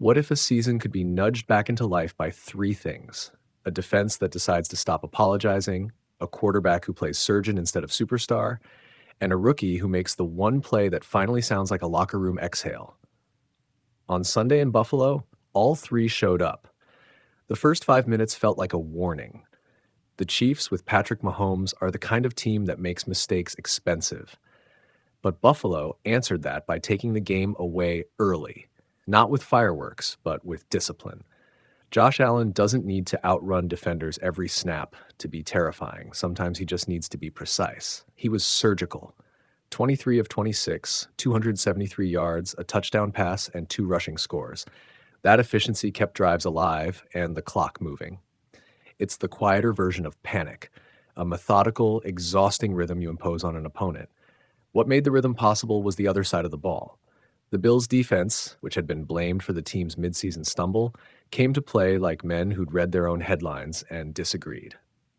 What if a season could be nudged back into life by three things? A defense that decides to stop apologizing, a quarterback who plays surgeon instead of superstar, and a rookie who makes the one play that finally sounds like a locker room exhale. On Sunday in Buffalo, all three showed up. The first 5 minutes felt like a warning. The Chiefs, with Patrick Mahomes, are the kind of team that makes mistakes expensive. But Buffalo answered that by taking the game away early. Not with fireworks, but with discipline. Josh Allen doesn't need to outrun defenders every snap to be terrifying. Sometimes he just needs to be precise. He was surgical. 23 of 26, 273 yards, a touchdown pass, and 2 rushing scores. That efficiency kept drives alive and the clock moving. It's the quieter version of panic, a methodical, exhausting rhythm you impose on an opponent. What made the rhythm possible was the other side of the ball. The Bills' defense, which had been blamed for the team's midseason stumble, came to play like men who'd read their own headlines and disagreed.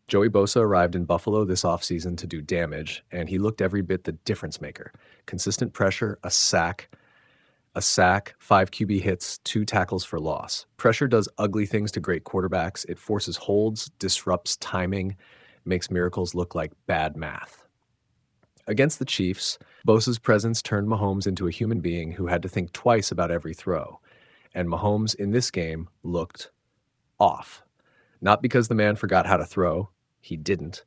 Joey Bosa arrived in Buffalo this offseason to do damage, and he looked every bit the difference maker. Consistent pressure, a sack, 5 QB hits, 2 tackles for loss. Pressure does ugly things to great quarterbacks. It forces holds, disrupts timing, makes miracles look like bad math. Against the Chiefs, Bosa's presence turned Mahomes into a human being who had to think twice about every throw. And Mahomes in this game looked off. Not because the man forgot how to throw, he didn't,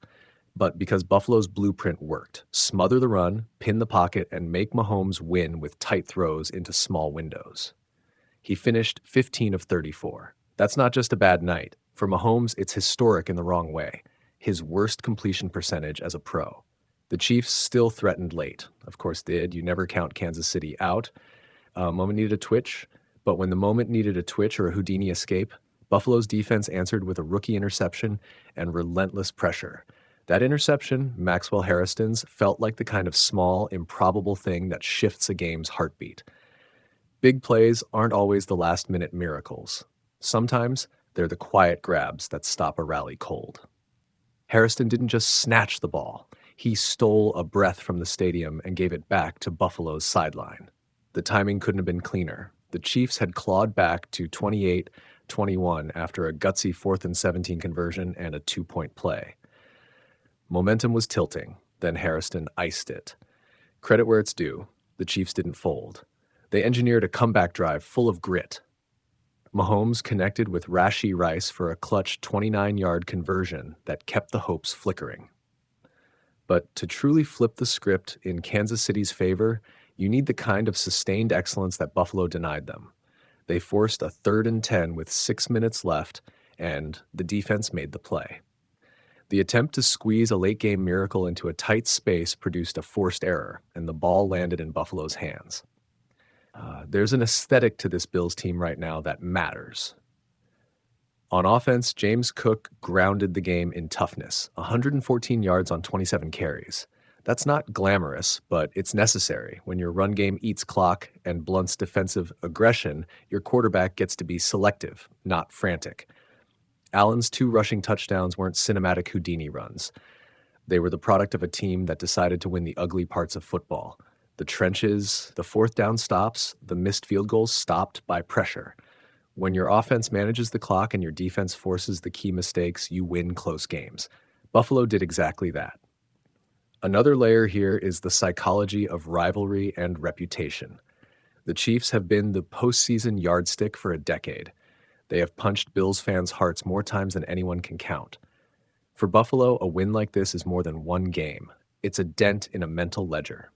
but because Buffalo's blueprint worked. Smother the run, pin the pocket, and make Mahomes win with tight throws into small windows. He finished 15 of 34. That's not just a bad night. For Mahomes, it's historic in the wrong way. His worst completion percentage as a pro. The Chiefs still threatened late. Of course did. You never count Kansas City out. Moment needed a twitch, but when the moment needed a twitch or a Houdini escape, Buffalo's defense answered with a rookie interception and relentless pressure. That interception, Maxwell Harrison's, felt like the kind of small, improbable thing that shifts a game's heartbeat. Big plays aren't always the last-minute miracles. Sometimes they're the quiet grabs that stop a rally cold. Harrison didn't just snatch the ball. He stole a breath from the stadium and gave it back to Buffalo's sideline. The timing couldn't have been cleaner. The Chiefs had clawed back to 28-21 after a gutsy 4th and 17 conversion and a 2-point play. Momentum was tilting, then Harrison iced it. Credit where it's due, the Chiefs didn't fold. They engineered a comeback drive full of grit. Mahomes connected with Rashee Rice for a clutch 29-yard conversion that kept the hopes flickering. But to truly flip the script in Kansas City's favor, you need the kind of sustained excellence that Buffalo denied them. They forced a 3rd and 10 with 6 minutes left, and the defense made the play. The attempt to squeeze a late-game miracle into a tight space produced a forced error, and the ball landed in Buffalo's hands. There's an aesthetic to this Bills team right now that matters. On offense, James Cook grounded the game in toughness, 114 yards on 27 carries. That's not glamorous, but it's necessary. When your run game eats clock and blunts defensive aggression, your quarterback gets to be selective, not frantic. Allen's 2 rushing touchdowns weren't cinematic Houdini runs. They were the product of a team that decided to win the ugly parts of football. The trenches, the 4th down stops, the missed field goals stopped by pressure. When your offense manages the clock and your defense forces the key mistakes, you win close games. Buffalo did exactly that. Another layer here is the psychology of rivalry and reputation. The Chiefs have been the postseason yardstick for a decade. They have punched Bills fans' hearts more times than anyone can count. For Buffalo, a win like this is more than one game. It's a dent in a mental ledger.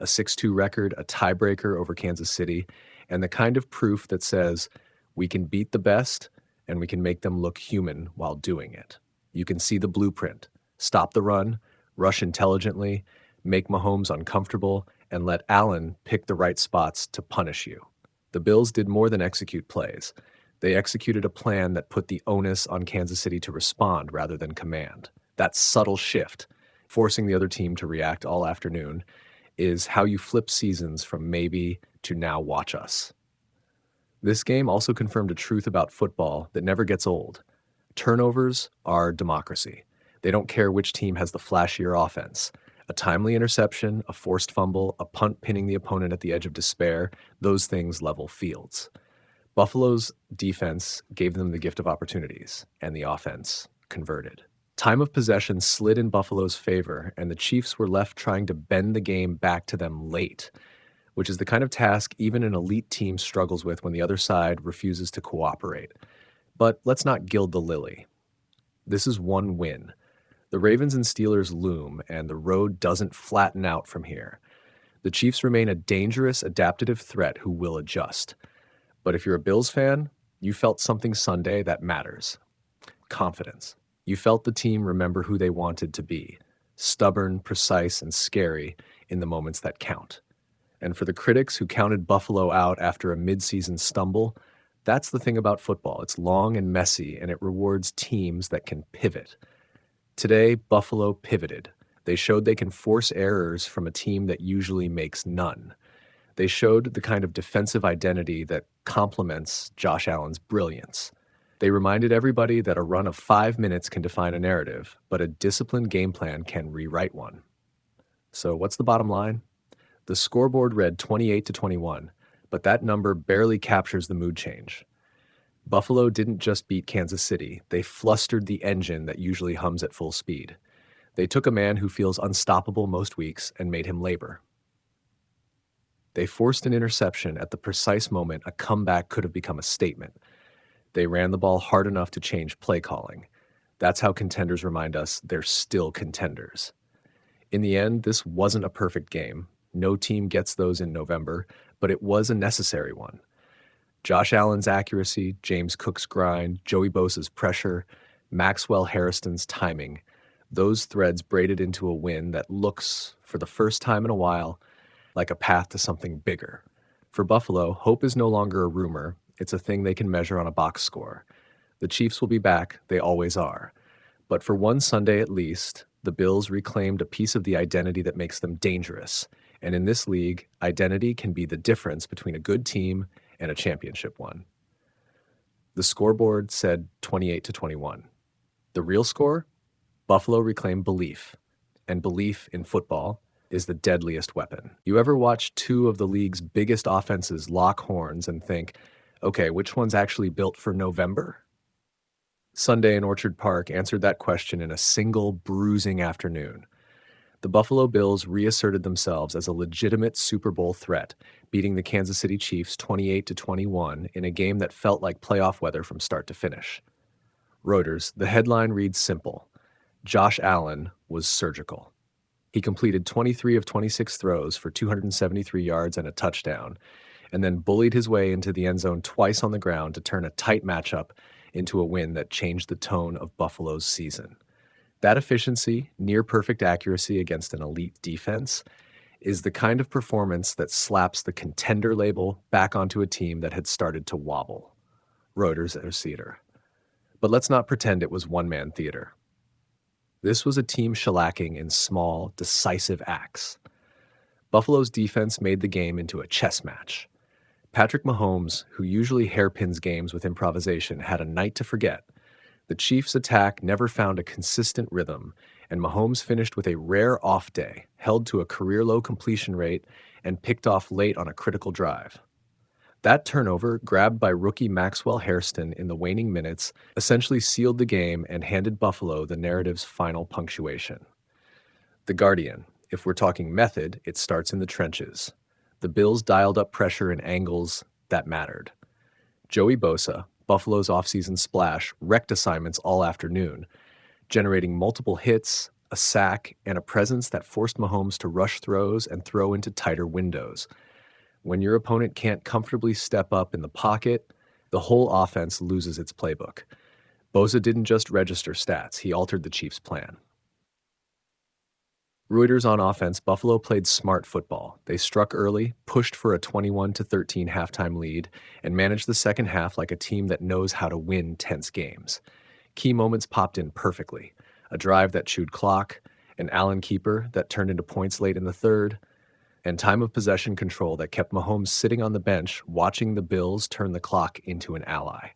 A 6-2 record, a tiebreaker over Kansas City, and the kind of proof that says, we can beat the best, and we can make them look human while doing it. You can see the blueprint. Stop the run, rush intelligently, make Mahomes uncomfortable, and let Allen pick the right spots to punish you. The Bills did more than execute plays. They executed a plan that put the onus on Kansas City to respond rather than command. That subtle shift, forcing the other team to react all afternoon, is how you flip seasons from maybe to now watch us. This game also confirmed a truth about football that never gets old. Turnovers are democracy. They don't care which team has the flashier offense. A timely interception, a forced fumble, a punt pinning the opponent at the edge of despair, those things level fields. Buffalo's defense gave them the gift of opportunities, and the offense converted. Time of possession slid in Buffalo's favor, and the Chiefs were left trying to bend the game back to them late, which is the kind of task even an elite team struggles with when the other side refuses to cooperate. But let's not gild the lily. This is one win. The Ravens and Steelers loom, and the road doesn't flatten out from here. The Chiefs remain a dangerous, adaptive threat who will adjust. But if you're a Bills fan, you felt something Sunday that matters. Confidence. You felt the team remember who they wanted to be. Stubborn, precise, and scary in the moments that count. And for the critics who counted Buffalo out after a midseason stumble, that's the thing about football. It's long and messy, and it rewards teams that can pivot. Today, Buffalo pivoted. They showed they can force errors from a team that usually makes none. They showed the kind of defensive identity that complements Josh Allen's brilliance. They reminded everybody that a run of 5 minutes can define a narrative, but a disciplined game plan can rewrite one. So what's the bottom line? The scoreboard read 28-21, but that number barely captures the mood change. Buffalo didn't just beat Kansas City, they flustered the engine that usually hums at full speed. They took a man who feels unstoppable most weeks and made him labor. They forced an interception at the precise moment a comeback could have become a statement. They ran the ball hard enough to change play calling. That's how contenders remind us they're still contenders. In the end, this wasn't a perfect game. No team gets those in November, but it was a necessary one. Josh Allen's accuracy, James Cook's grind, Joey Bosa's pressure, Maxwell Harrison's timing, those threads braided into a win that looks, for the first time in a while, like a path to something bigger. For Buffalo, hope is no longer a rumor. It's a thing they can measure on a box score. The Chiefs will be back. They always are. But for one Sunday at least, the Bills reclaimed a piece of the identity that makes them dangerous. And in this league, identity can be the difference between a good team and a championship one. The scoreboard said 28-21. The real score? Buffalo reclaimed belief. And belief in football is the deadliest weapon. You ever watch two of the league's biggest offenses lock horns and think, okay, which one's actually built for November? Sunday in Orchard Park answered that question in a single bruising afternoon. The Buffalo Bills reasserted themselves as a legitimate Super Bowl threat, beating the Kansas City Chiefs 28-21 in a game that felt like playoff weather from start to finish. Reuters, the headline reads simple: Josh Allen was surgical. He completed 23 of 26 throws for 273 yards and a touchdown, and then bullied his way into the end zone twice on the ground to turn a tight matchup into a win that changed the tone of Buffalo's season. That efficiency, near-perfect accuracy against an elite defense, is the kind of performance that slaps the contender label back onto a team that had started to wobble. Reuters Reassert. But let's not pretend it was one-man theater. This was a team shellacking in small, decisive acts. Buffalo's defense made the game into a chess match. Patrick Mahomes, who usually hairpins games with improvisation, had a night to forget. The Chiefs' attack never found a consistent rhythm, and Mahomes finished with a rare off day, held to a career-low completion rate, and picked off late on a critical drive. That turnover, grabbed by rookie Maxwell Harrison in the waning minutes, essentially sealed the game and handed Buffalo the narrative's final punctuation. The Guardian. If we're talking method, it starts in the trenches. The Bills dialed up pressure in angles that mattered. Joey Bosa, Buffalo's offseason splash, wrecked assignments all afternoon, generating multiple hits, a sack, and a presence that forced Mahomes to rush throws and throw into tighter windows. When your opponent can't comfortably step up in the pocket, the whole offense loses its playbook. Bosa didn't just register stats, he altered the Chiefs' plan. Reuters on offense, Buffalo played smart football. They struck early, pushed for a 21-13 halftime lead, and managed the second half like a team that knows how to win tense games. Key moments popped in perfectly. A drive that chewed clock, an Allen keeper that turned into points late in the third, and time of possession control that kept Mahomes sitting on the bench watching the Bills turn the clock into an ally.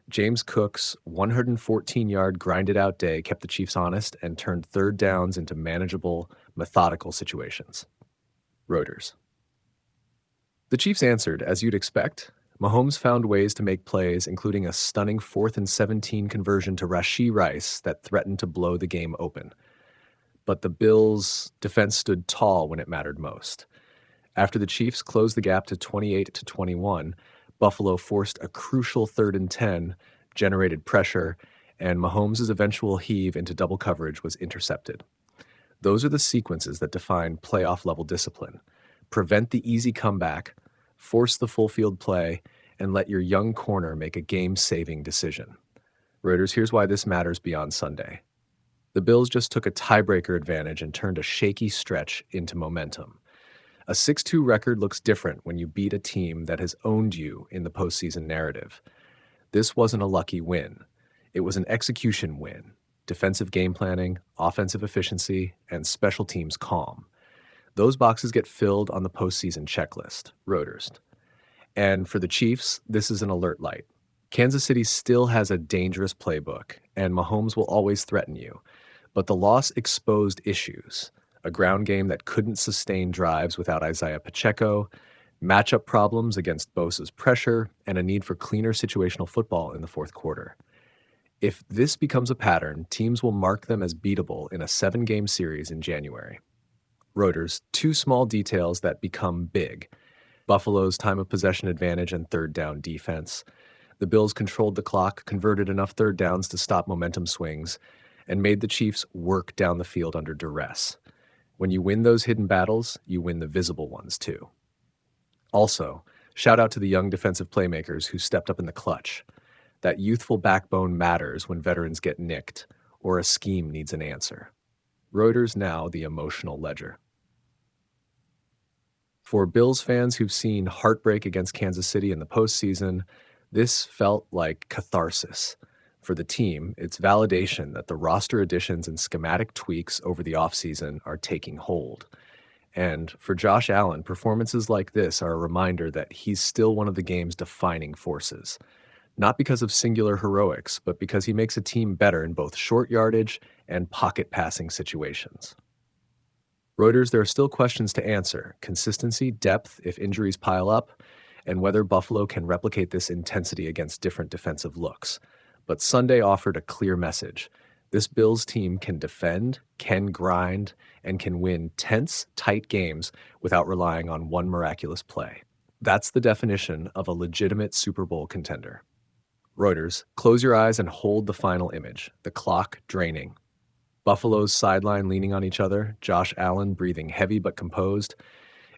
James Cook's 114-yard grinded-out day kept the Chiefs honest and turned third downs into manageable, methodical situations. Reuters. The Chiefs answered, as you'd expect. Mahomes found ways to make plays, including a stunning 4th and 17 conversion to Rashee Rice that threatened to blow the game open. But the Bills' defense stood tall when it mattered most. After the Chiefs closed the gap to 28-21, Buffalo forced a crucial 3rd and 10, generated pressure, and Mahomes' eventual heave into double coverage was intercepted. Those are the sequences that define playoff-level discipline. Prevent the easy comeback, force the full field play, and let your young corner make a game-saving decision. Reuters, here's why this matters beyond Sunday. The Bills just took a tiebreaker advantage and turned a shaky stretch into momentum. A 6-2 record looks different when you beat a team that has owned you in the postseason narrative. This wasn't a lucky win. It was an execution win. Defensive game planning, offensive efficiency, and special teams calm. Those boxes get filled on the postseason checklist, Reuters. And for the Chiefs, this is an alert light. Kansas City still has a dangerous playbook, and Mahomes will always threaten you. But the loss exposed issues. A ground game that couldn't sustain drives without Isaiah Pacheco, matchup problems against Bosa's pressure, and a need for cleaner situational football in the fourth quarter. If this becomes a pattern, teams will mark them as beatable in a 7-game series in January. Reuters, 2 small details that become big. Buffalo's time of possession advantage and third down defense. The Bills controlled the clock, converted enough third downs to stop momentum swings, and made the Chiefs work down the field under duress. When you win those hidden battles, you win the visible ones too. Also, shout out to the young defensive playmakers who stepped up in the clutch. That youthful backbone matters when veterans get nicked or a scheme needs an answer. Reuters now the emotional ledger. For Bills fans who've seen heartbreak against Kansas City in the postseason, this felt like catharsis. For the team, it's validation that the roster additions and schematic tweaks over the offseason are taking hold. And for Josh Allen, performances like this are a reminder that he's still one of the game's defining forces. Not because of singular heroics, but because he makes a team better in both short yardage and pocket passing situations. Reuters, there are still questions to answer: consistency, depth if injuries pile up, and whether Buffalo can replicate this intensity against different defensive looks. But Sunday offered a clear message. This Bills team can defend, can grind, and can win tense, tight games without relying on one miraculous play. That's the definition of a legitimate Super Bowl contender. Reuters, close your eyes and hold the final image, the clock draining. Buffalo's sideline leaning on each other, Josh Allen breathing heavy but composed,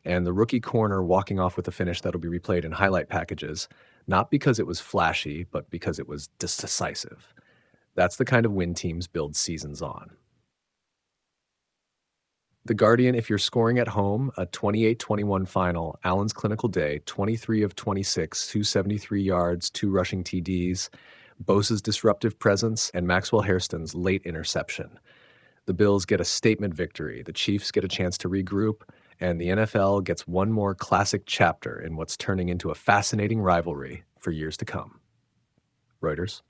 and the rookie corner walking off with a finish that'll be replayed in highlight packages, not because it was flashy, but because it was decisive. That's the kind of win teams build seasons on. The Guardian, if you're scoring at home, a 28-21 final, Allen's clinical day, 23 of 26, 273 yards, 2 rushing TDs, Bosa's disruptive presence, and Maxwell Hairston's late interception. The Bills get a statement victory, the Chiefs get a chance to regroup, and the NFL gets one more classic chapter in what's turning into a fascinating rivalry for years to come. Reuters.